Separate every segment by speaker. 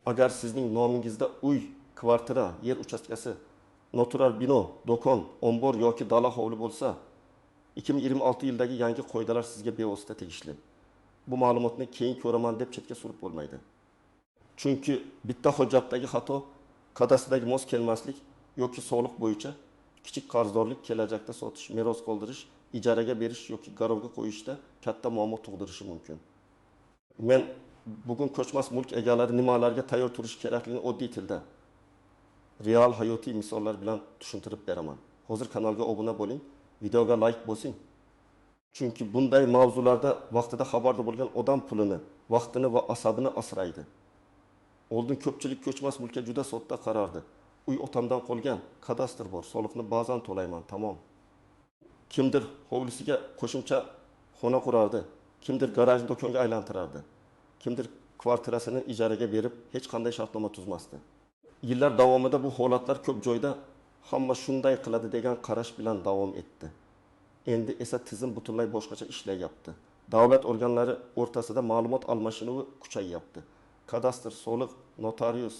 Speaker 1: Agar sizning nomingizda uy, kvartira, yer uchastkasi, noturar bino, do'kon, ombor yoki dala hovli bo'lsa, 2026 yildagi yangi qoidalar sizga bevosita tegishli. Bu ma'lumotni keyin ko'raman deb chetga surib bo'lmaydi. Chunki bitta hujjatdagi xato, kadastrdagi mos kelmaslik yoki soliq bo'yicha kichik qarzdorlik kelajakda sotish, meros qoldirish, ijaraga berish yoki garovga qo'yishda katta muammo tug'dirishi mumkin. Men bugun ko'chmas mulk egalari nimalarga tayyor turish kerakligini oddiy tilda, real hayotiy misollar bilan tushuntirib beraman. Hozir kanalga obuna bo'ling, videoga like bosing. Chunki bunday mavzularda vaqtida xabardor bo'lgan odam pulini, vaqtini va asabini asraydi. Oldin ko'pchilik ko'chmas mulkka juda sodda qarardi. Uy otamdan qolgan, kadastr bor, soliqni ba'zan to'layman, tamom. Kimdir hovlisiga qo'shimcha xona qurardi, kimdir garaj do'konga aylantirardi, kimdir kvartirasini ijaraga berib hech qanday shartnoma tuzmasdi. Yillar davomida bu holatlar ko'p joyda hamma shunday qiladi degan qarash bilan davom etdi. Endi esa tizim butunlay boshqacha ishlayapti. Davlat organlari o'rtasida ma'lumot almashinuvi kuchayyapti. Kadastr, soliq, notarius,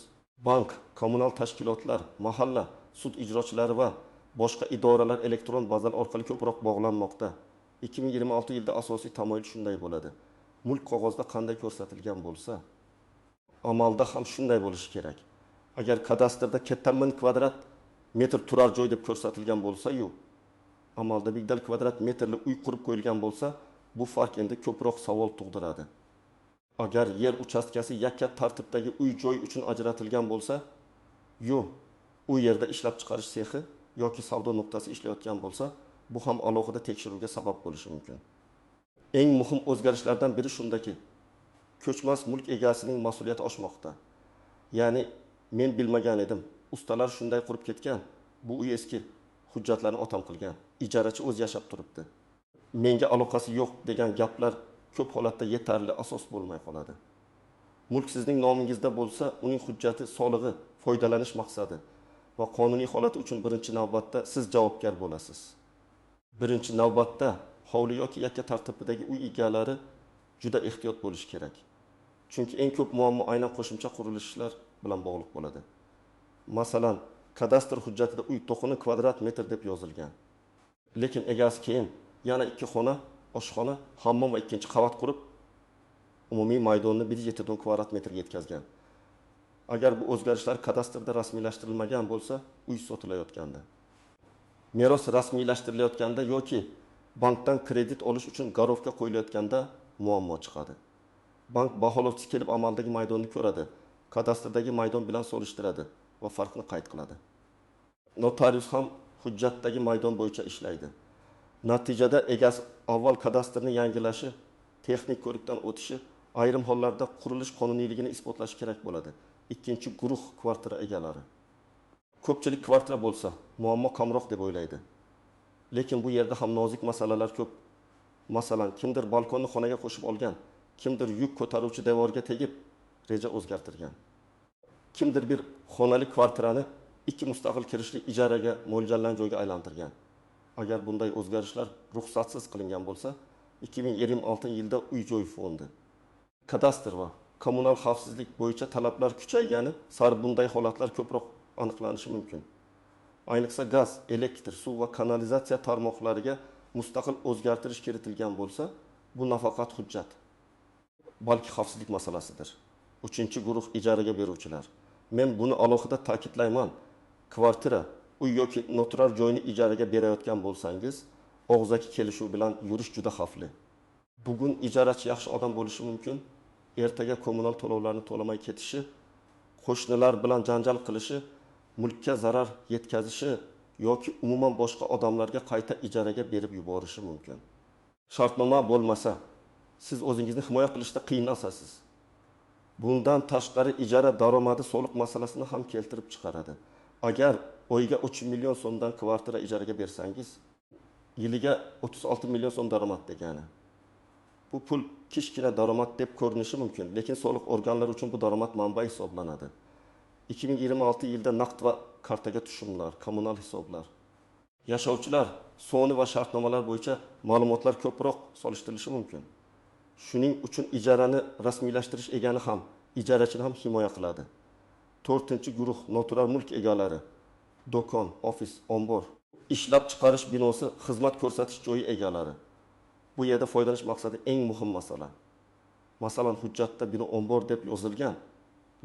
Speaker 1: bank, kommunal tashkilotlar, mahalla, sud ijrochilari va boshqa idoralar elektron bazalar orqali ko'proq bog'lanmoqda. 2026 yilda asosiy tamoyil shunday bo'ladi. Mulk qog'ozda qanday ko'rsatilgan bo'lsa, amalda ham shunday bo'lishi kerak. Agar kadastrda katta 1000 kvadrat metr turar joy deb ko'rsatilgan bo'lsa-yu, amalda mingdan kvadrat metrli uy qurib qo'yilgan bo'lsa, bu farq endi ko'proq savol tug'diradi. Agar yer uchastkasi yakka tartibdagi uy joy uchun ajratilgan bo'lsa, u yerda ishlab chiqarish sexi yoki savdo nuqtasi ishlayotgan bo'lsa, bu ham alohida tekshiruvga sabab bo'lishi mumkin. Eng muhim o'zgarishlardan biri shundaki, ko'chmas mulk egasining mas'uliyati oshmoqda. Ya'ni men bilmagan edim, ustalar shunday qurib ketgan, bu uy eski, hujjatlarni otam qilgan, ijarachi o'z yashab turibdi. Menga aloqasi yo'q degan gaplar ko'p holatda yetarli asos bo'lmay qoladi. Mulk sizning nomingizda bo'lsa, uning hujjati, solig'i, foydalanish maqsadi va qonuniy holati uchun birinchi navbatda siz javobgar bo'lasiz. Birinchi navbatda hovli yoki yakka tartibdagi uy egalari juda ehtiyot bo'lish kerak. Chunki eng ko'p muammo aynan qo'shimcha qurilishlar bilan bog'liq bo'ladi. Masalan, kadastr hujjatida uy to'qini kvadrat metr deb yozilgan. Lekin egasi keyin yana 2 xona, oshxona, hammom va 2-chi qavat qurib, umumiy maydonni 1,7 kvadrat metrga yetkazgan. Agar bu o'zgarishlar kadastrda rasmiylashtirilmagan bo'lsa, uy sotilayotganda, meros rasmiylashtirilayotganda yoki bankdan kredit olish uchun garovga qo'yilayotganda muammo chiqadi. Bank baholovchisi kelib amaldagi maydonni ko'radi, kadastrdagi maydon bilan solishtiradi va farqni qayd qiladi. Notarius ham hujjatdagi maydon bo'yicha ishlaydi. Natijada egasi avval kadastrni yangilashi, texnik ko'rikdan o'tishi, ayrim hollarda qurilish qonuniyligini isbotlashi kerak bo'ladi. Ikkinchi guruh kvartira egalari. Ko'pchilik kvartira bo'lsa, muammo kamroq deb o'ylaydi. Lekin bu yerda ham nozik masalalar ko'p. Masalan, kimdir balkonni xonaga qo'shib olgan, kimdir yuk ko'taruvchi devorga tegib reja o'zgartirgan. Kimdir bir xonali kvartirani 2 mustaqil kirishli ijaraga mo'ljallangan joyga aylantirgan. Agar bunday o'zgarishlar ruxsatsiz qilingan bo'lsa, 2026 yilda uy-joy fondi, kadastr va kommunal xavfsizlik bo'yicha talablar kuchaygani sari bunday holatlar ko'proq aniqlanishi mumkin. Ayniqsa gaz, elektr, suv va kanalizatsiya tarmoqlariga mustaqil o'zgartirish kiritilgan bo'lsa, bu nafaqat hujjat, balki xavfsizlik masalasidir. 3-guruh ijaraga beruvchilar. Men buni alohida ta'kidlayman. Kvartira, uy yoki noturar joyni ijaraga berayotgan bo'lsangiz, og'zaki kelishuv bilan yurish juda xavfli. Bugun ijarachi yaxshi odam bo'lishi mumkin, ertaga kommunal to'lovlarni to'lamay ketishi, qo'shnilar bilan janjal qilishi, mulkka zarar yetkazishi yoki umuman boshqa odamlarga qayta ijaraga berib yuborishi mumkin. Shartnoma bo'lmasa, siz o'zingizni himoya qilishda qiynalasiz. Bundan tashqari ijara daromadi soliq masalasini ham keltirib chiqaradi. Agar oyga 3 million so'mdan kvartira ijaraga bersangiz, yiliga 36 million so'm daromad degani. Bu pul kichkina daromad deb ko'rinishi mumkin, lekin soliq organlari uchun bu daromad manbai hisoblanadi. 2026 yilda naqd va kartaga tushumlar, kommunal hisoblar, yashovchilar soni va shartnomalar bo'yicha ma'lumotlar ko'proq solishtirilishi mumkin. Shuning uchun ijarani rasmiylashtirish egani ham, ijarachini ham himoya qiladi. 4-chi guruh noturar mulk egalari, do'kon, ofis, ombor, ishlab chiqarish binosi, xizmat ko'rsatish joyi egalari. Bu yerda foydalanish maqsadi eng muhim masala. Masalan, hujjatda bino ombor deb yozilgan,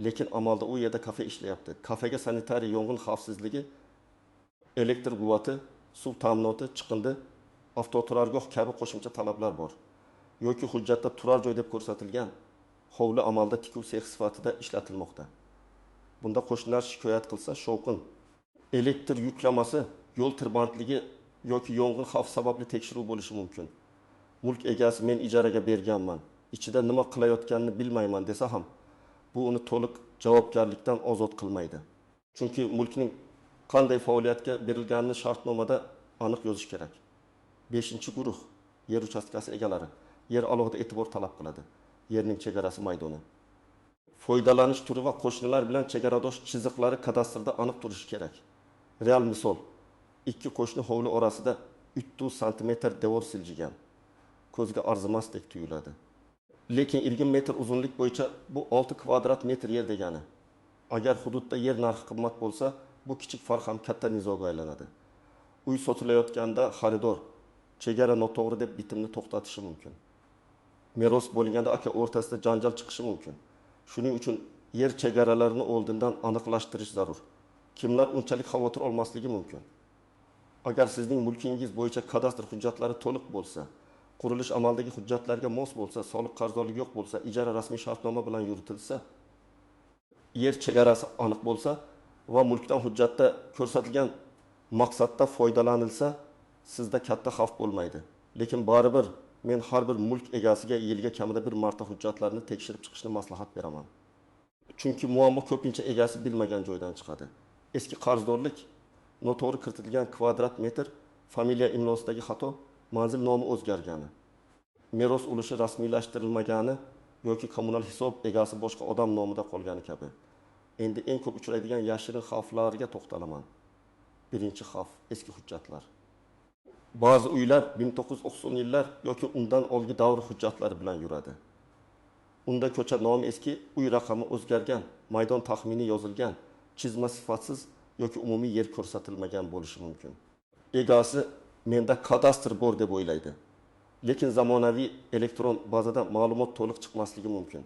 Speaker 1: lekin amalda u yerda kafe ishlayapti. Kafega sanitariya, yong'in xavfsizligi, elektr quvvati, suv ta'minoti, chiqindi, avtoturargoh kabi qo'shimcha talablar bor. Yoki hujjatda turar joy deb ko'rsatilgan hovli amalda tikuv sex sifatida ishlatilmoqda. Bunda qo'shnilar shikoyat qilsa, shovqin, elektr yuklamasi, yo'l tirbandligi yoki yong'in xavf sababli tekshiruv bo'lishi mumkin. Mulk egasi men ijaraga berganman, ichida nima qilayotganini bilmayman desa ham, bu uni to'liq javobgarlikdan ozod qilmaydi. Chunki mulkning qanday faoliyatga berilganini shartnomada aniq yozish kerak. 5-guruh yer uchastkasi egalari yer alohida e'tibor talab qiladi. Yerning chegarasi maydoni. Foydalanish turi va qo'shnilar bilan chegaradosh chiziqlari kadastrda aniq turishi kerak. Real misol, ikki qo'shni hovli orasida 300 sm devor siljigan. Ko'zga arzimasdek tuyuladi. Lekin 20 metr uzunlik bo'yicha bu 6 kvadrat metr yer degani. Agar hududda yer narxi qimmat bo'lsa, bu kichik farq ham katta nizoga aylanadi. Uy sotilayotganda xaridor chegara noto'g'ri deb bitimni to'xtatishi mumkin. Meros bo'lganda aka o'rtasida janjal chiqishi mumkin. Shuning uchun yer chegaralarini oldindan aniqlashtirish zarur. Kimlar unchalik xavotir olmasligi mumkin. Agar sizning mulkingiz bo'yicha kadastr hujjatlari to'liq bo'lsa, qurilish amaldagi hujjatlarga mos bo'lsa, soliq qarzdorligi yo'q bo'lsa, ijara rasmiy shartnoma bilan yuritilsa, yer chegarasi aniq bo'lsa va mulkdan hujjatda ko'rsatilgan maqsadda foydalanilsa, sizda katta xavf bo'lmaydi. Lekin baribir men har bir mulk egasiga yilga kamida bir marta hujjatlarni tekshirib chiqishni maslahat beraman. Chunki muammo ko'pincha egasi bilmagan joydan chiqadi. Eski qarzdorlik, noto'g'ri kiritilgan kvadrat metr, familiya imlosidagi xato, manzil nomi o'zgargani, meros ulushi rasmiylashtirilmagani yoki kommunal hisob egasi boshqa odam nomida qolgani kabi. Endi eng ko'p uchraydigan yashirin xavflarga to'xtalaman. Birinchi xavf eski hujjatlar. Ba'zi uylar 1990 yillar yoki undan olgi davr hujjatlari bilan yuradi. Unda ko'cha nomi eski, uy raqami o'zgargan, maydon taxmini yozilgan, chizma sifatsiz yoki umumiy yer ko'rsatilmagan bo'lishi mumkin. Egasi menda kadastr bor deb o'ylaydi. Lekin zamonaviy elektron bazada ma'lumot to'liq chiqmasligi mumkin.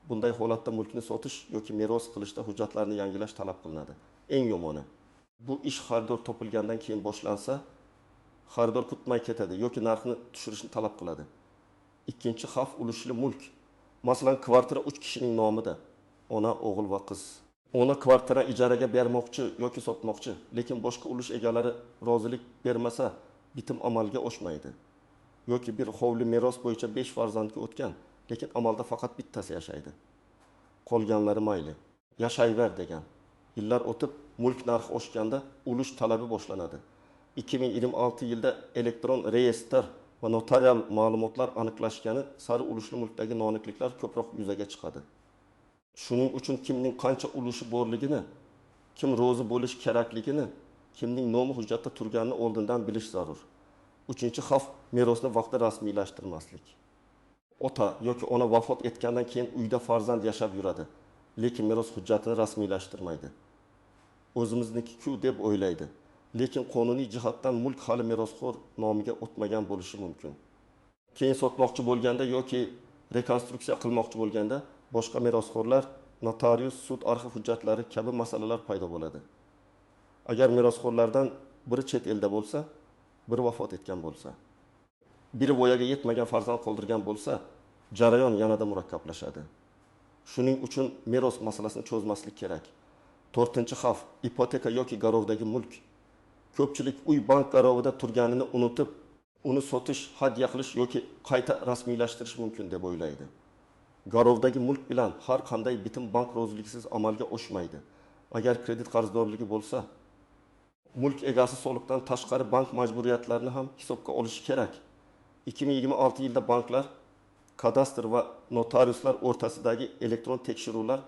Speaker 1: Bunday holatda mulkni sotish yoki meros qilishda hujjatlarni yangilash talab qilinadi. Eng yomoni, bu ish xaridor topilgandan keyin boshlansa, xaridor kutmay ketadi yoki narxni tushirishni talab qiladi. Ikkinchi xavf ulushli mulk. Masalan, kvartira 3 kishining nomida, ona, o'g'il va qiz. Ona kvartira ijaraga bermoqchi yoki sotmoqchi, lekin boshqa ulush egalari rozilik bermasa, bitim amalga oshmaydi. Yoki bir hovli meros bo'yicha 5 farzandga o'tgan, lekin amalda faqat bittasi yashaydi. Qolganlari mayli, yashayver degan. Yillar o'tib, mulk narxi oshganda ulush talabi boshlanadi. 2026 yilda elektron reyestr va notarial ma'lumotlar aniqlashgani sari ulushli mulkdagi noaniqliklar ko'proq yuzaga chiqadi. Shuning uchun kimning qancha ulushi borligini, kim rozi bo'lish kerakligini, kimning nomi hujjatda turganini oldindan bilish zarur. Uchinchi xavf merosni vaqtida rasmiylashtirmaslik. Ota yoki ona vafot etgandan keyin uyda farzand yashab yuradi, lekin meros hujjatini rasmiylashtirmaydi. O'zimizniki-ku deb o'ylaydi. Lekin qonuniy jihatdan mulk hali merosxo'r nomiga o'tmagan bo'lishi mumkin. Keyin sotmoqchi bo'lganda yoki rekonstruksiya qilmoqchi bo'lganda boshqa merosxo'rlar, notarius, sud arxiv hujjatlari kabi masalalar paydo bo'ladi. Agar merosxo'rlardan biri chet elda bo'lsa, biri vafot etgan bo'lsa, biri voyaga yetmagan farzand qoldirgan bo'lsa, jarayon yanada murakkablashadi. Shuning uchun meros masalasini cho'zmaslik kerak. 4-xavf ipoteka yoki garovdagi mulk. Ko'pchilik uy bank garovida turganini unutib, uni sotish, hadya qilish yoki qayta rasmiylashtirish mumkin deb o'ylaydi. Garovdagi mulk bilan har qanday bitim bank roziliksiz amalga oshmaydi. Agar kredit qarzdorligi bo'lsa, mulk egasi soliqdan tashqari bank majburiyatlarini ham hisobga olishi kerak. 2026 yilda banklar, kadastr va notariuslar o'rtasidagi elektron tekshiruvlar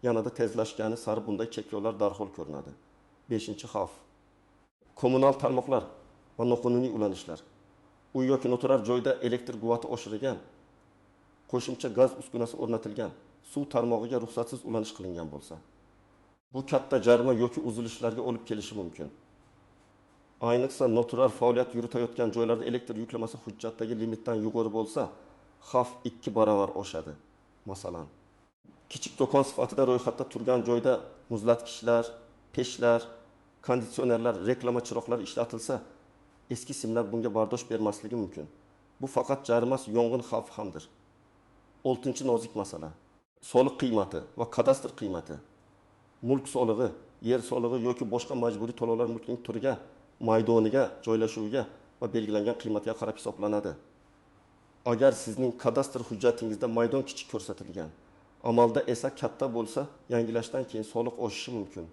Speaker 1: yanada tezlashgani sari bunday cheklovlar darhol ko'rinadi. 5-xavf kommunal tarmoqlar va noqonuniy ulanishlar. Uy yoki noturar joyda elektr quvvati oshirilgan, qo'shimcha gaz uskunasi o'rnatilgan, suv tarmog'iga ruxsatsiz ulanish qilingan bo'lsa, Bu katta jarima yoki uzilishlarga olib kelishi mumkin. Ayniqsa noturar faoliyat yuritayotgan joylarda elektr yuklamasi hujjatdagi limitdan yuqori bo'lsa, xavf 2 barobar oshadi. Masalan, kichik do'kon sifatida ro'yxatda turgan joyda muzlatgichlar, pechlar, konditsionerlar, reklama chiroqlari ishlatilsa, eski simlar bunga bardosh bermasligi mumkin. Bu faqat jarimas, yong'in xavfi hamdir. 6 nozik masala. Soliq qiymati va kadastr qiymati. Mulk solig'i, yer solig'i yoki boshqa majburiy to'lovlar mulkning turiga, maydoniga, joylashuviga va belgilangan qiymatga qarab hisoblanadi. Agar sizning kadastr hujjatingizda maydon kichik ko'rsatilgan, amalda esa katta bo'lsa, yangilashdan keyin soliq oshishi mumkin.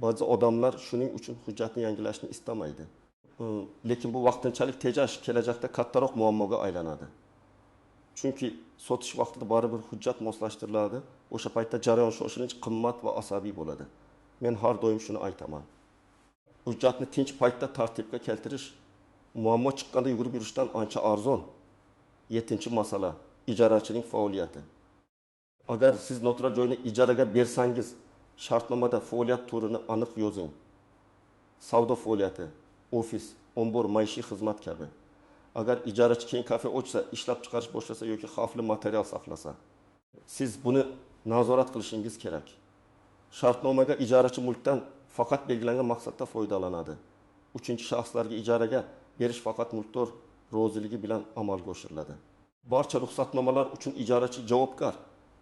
Speaker 1: Ba'zi odamlar shuning uchun hujjatni yangilashni istamaydi. Lekin bu vaqtinchalik tejash kelajakda kattaroq muammoga aylanadi. Chunki sotish vaqtida baribir hujjat moslashtiriladi. O'sha paytda jarayon shoshilinch, qimmat va asabiy bo'ladi. Men har doim shuni aytaman. Hujjatni tinch paytda tartibga keltirish muammo chiqqanda yugurib yurishdan ancha arzon. 7-masala, ijarachining faoliyati. Agar siz noturar joyni ijaraga bersangiz, shartnomada faoliyat turini aniq yozing. Savdo faoliyati, ofis, ombor, maishiy xizmat kabi. Agar ijarachi keng kafe ochsa, ishlab chiqarish boshlasa yoki xavfli material saqlasa, siz buni nazorat qilishingiz kerak. Shartnomaga ijarachi mulkdan faqat belgilangan maqsadda foydalanadi. 3-shaxslarga ijaraga berish faqat mulkdor roziligi bilan amalga oshiriladi. Barcha ruxsatnomalar uchun ijarachi javobgar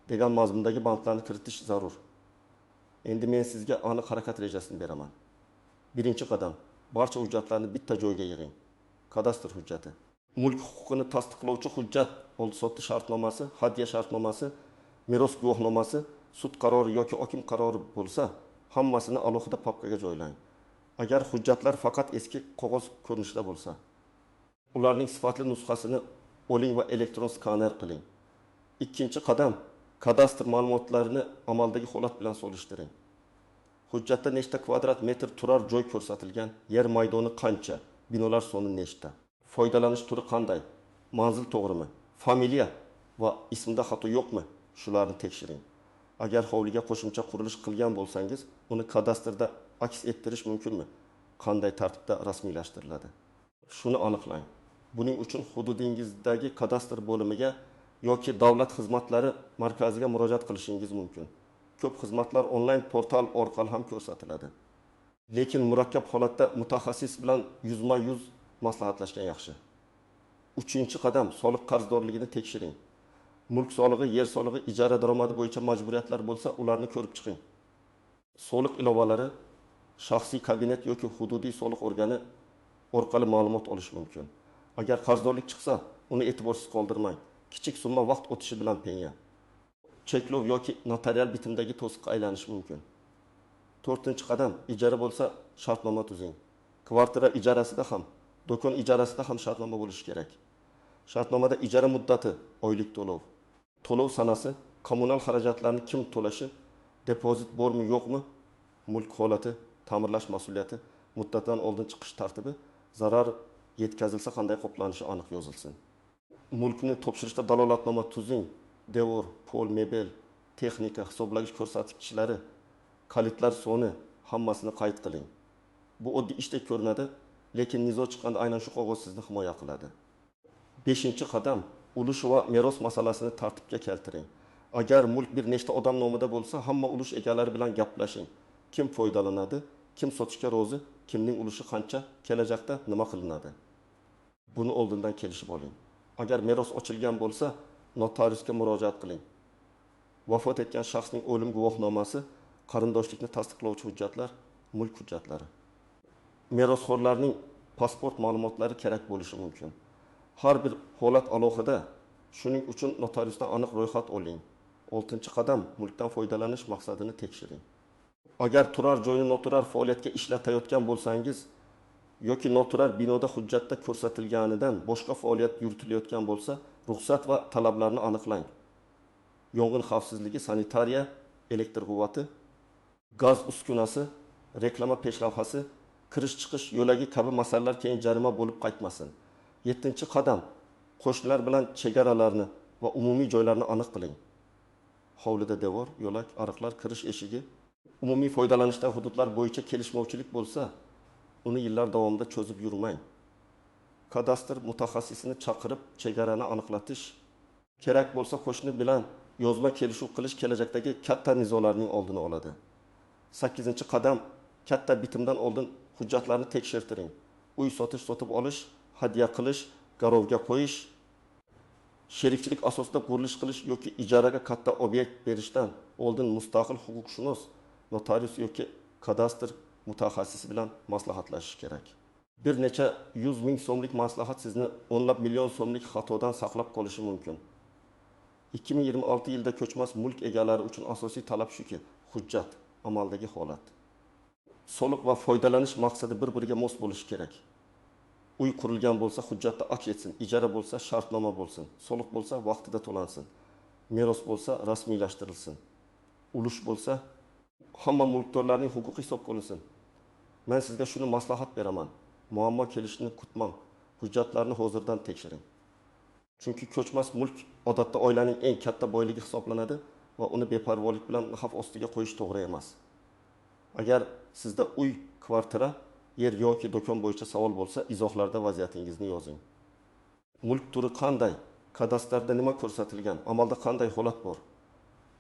Speaker 1: degan mazmundagi bandlarni kiritish zarur. Endi men sizga aniq harakat rejasini beraman. Birinchi qadam, barcha hujjatlarni bitta joyga yig'ing. Kadastr hujjati. Mulk huquqini tasdiqlovchi hujjat, oldi-sotdi shartnomasi, hadya shartnomasi, meros guvohnomasi, sud qarori yoki hokim qarori bo'lsa, hammasini alohida papkaga joylang. Agar hujjatlar faqat eski qog'oz ko'rinishida bo'lsa, ularning sifatli nusxasini oling va elektron skaner qiling. Ikkinchi qadam, kadastr ma'lumotlarini amaldagi holat bilan solishtiring. Hujjatda nechta kvadrat metr turar joy ko'rsatilgan, yer maydoni qancha, binolar soni nechta, foydalanish turi qanday, manzil to'g'rimi, familiya va ismda xato yo'qmi, shularni tekshiring. Agar hovliga qo'shimcha qurilish qilgan bo'lsangiz, uni kadastrda aks ettirish mumkinmi? Qanday tartibda rasmiylashtiriladi? Shuni aniqlang. Buning uchun hududingizdagi kadastr bo'limiga yoki davlat xizmatlari markaziga murojaat qilishingiz mumkin. Ko'p xizmatlar onlayn portal orqali ham ko'rsatiladi. Lekin murakkab holatda mutaxassis bilan yuzma-yuz maslahatlashgan yaxshi. 3-qadam, soliq qarzdorligini tekshiring. Mulk solig'i, yer solig'i, ijara daromadi bo'yicha majburiyatlar bo'lsa, ularni ko'rib chiqing. Soliq ilovalari shaxsiy kabinet yoki hududiy soliq organi orqali ma'lumot olish mumkin. Agar qarzdorlik chiqsa, uni e'tiborsiz qoldirmang. Kichik summa vaqt o'tishi bilan penga. Cheklov yoki notarial bitimdagi to'siqqa aylanishi mumkin. 4-qadam, ijara bo'lsa, shartnoma tuzing. Kvartira ijarasida ham, do'kon ijarasida ham shartnoma bo'lishi kerak. Shartnomada ijara muddati, oylik to'lov, to'lov sanasi, kommunal xarajatlarni kim to'lashi, depozit bormi yo'qmi, mulk holati, ta'mirlash mas'uliyati, muddatdan oldin chiqish tartibi, zarar yetkazilsa qanday qoplanishi aniq yozilsin. Mulkni topshirishda dalolatnoma tuzing. Devor, pol, mebel, texnika, hisoblagich ko'rsatkichlari, kalitlar soni hammasini qayd qiling. Bu oddiy ishdek ko'rinadi, lekin nizo chiqqanda aynan shu qog'oz sizni himoya qiladi. 5-qadam, ulush va meros masalasini tartibga keltiring. Agar mulk bir nechta odam nomida bo'lsa, hamma ulush egalari bilan gaplashing. Kim foydalanadi, kim sotishga rozi, kimning ulushi qancha, kelajakda nima qilinadi. Buni oldindan kelishib oling. Agar meros ochilgan bo'lsa, notariusga murojaat qiling. Vafot etgan shaxsning o'lim guvohnomasi, qarindoshlikni tasdiqlovchi hujjatlar, mulk hujjatlari. Merosxo'rlarning pasport ma'lumotlari kerak bo'lishi mumkin. Har bir holat alohida, shuning uchun notariusdan aniq ro'yxat oling. 6-qadam, mulkdan foydalanish maqsadini tekshiring. Agar turar joyni noturar faoliyatga ishlatayotgan bo'lsangiz yoki noturar binoda hujjatda ko'rsatilganidan boshqa faoliyat yuritilayotgan bo'lsa, ruxsat va talablarni aniqlang. Yong'in xavfsizligi, sanitariya, elektr quvvati, gaz uskunasi, reklama peshlavhasi, kirish-chiqish yo'lagi kabi masalalar keyin jarima bo'lib qaytmasin. 7-qadam, qo'shnilar bilan chegaralarni va umumiy joylarni aniq qiling. Hovlida devor, yo'lak, ariqlar, kirish eshigi, Umumiy foydalanishdan hududlar bo'yicha kelishmovchilik bo'lsa, uni yillar davomida cho'zib yurmang. Kadastr mutaxassisini chaqirib, chegarani aniqlatish, kerak bo'lsa qo'shni bilan yozma kelishuv qilish kelajakdagi katta nizolarning oldini oladi. 8-qadam, katta bitimdan oldin hujjatlarni tekshirtiring. Uy sotish, sotib olish, hadya qilish, garovga qo'yish, sherikchilik asosida qurilish qilish yoki ijaraga katta obyekt berishdan oldin mustaqil huquqshunos, notarius yoki kadastr mutaxassisi bilan maslahatlashish kerak. Bir necha 100 ming so'mlik maslahat sizni o'nlab million so'mlik xatodan saqlab qolishi mumkin. 2026 yilda ko'chmas mulk egalari uchun asosiy talab shuki, hujjat, amaldagi holat. Soliq va foydalanish maqsadi bir-biriga mos bo'lishi kerak. Uy qurilgan bo'lsa hujjatda aks etsin, ijara bo'lsa shartnoma bo'lsin, soliq bo'lsa vaqtida to'lansin, meros bo'lsa rasmiylashtirilsin, ulush bo'lsa hamma mulkdorlarning huquqi hisobga olinsin. Men sizga shuni maslahat beraman. Muammo kelishini kutmang. Hujjatlarni hozirdan tekshiring. Chunki ko'chmas mulk odatda oilaning eng katta boyligi hisoblanadi va uni beparvolik bilan xavf ostiga qo'yish to'g'ri emas. Agar sizda uy, kvartira, yer yoki do'kon bo'yicha savol bo'lsa, izohlarda vaziyatingizni yozing. Mulk turi qanday? Kadastrda nima ko'rsatilgan? Amalda qanday holat bor?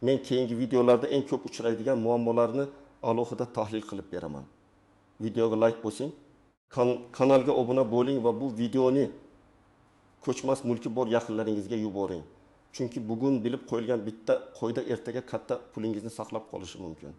Speaker 1: Men keyingi videolarda eng ko'p uchraydigan muammolarni alohida tahlil qilib beraman. Videoga like bosing, kanalga obuna bo'ling va bu videoni ko'chmas mulki bor yaqinlaringizga yuboring. Chunki bugun bilib qo'yilgan bitta qo'yda ertaga katta pulingizni saqlab qolishi mumkin.